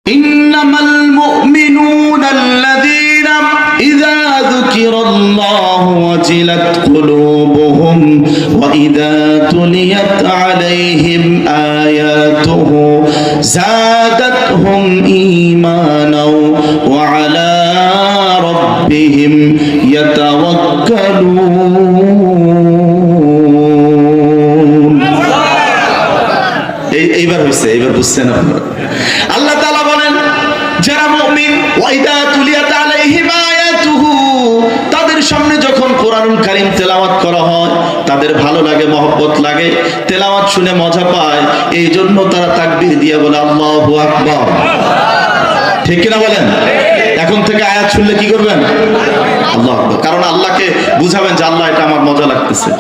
إنما المؤمنون الذين إذا ذكر الله وجلت قلوبهم وإذا تليت عليهم آياته زادتهم إيمانا وعلى ربهم يتوكلون এইবার হইছে এইবার বুঝছেন আপনারা আল্লাহ তাআলা বলেন যারা মুমিন ওয়াইদা তুলিয়াত আলাইহিম আয়াতুহু তাদের সামনে যখন কোরআনুল কারীম তেলাওয়াত করা হয় তাদের ভালো লাগে মহব্বত লাগে তেলাওয়াত শুনে মজা পায় এইজন্য তারা তাকবীর দিয়ে বলে আল্লাহু আকবার ঠিক কি না বলেন এখন থেকে আয়াত শুনলে কি করবেন আল্লাহু আকবার কারণ আল্লাহকে বুঝাবেন যে আল্লাহ এটা আমার মজা লাগতেছে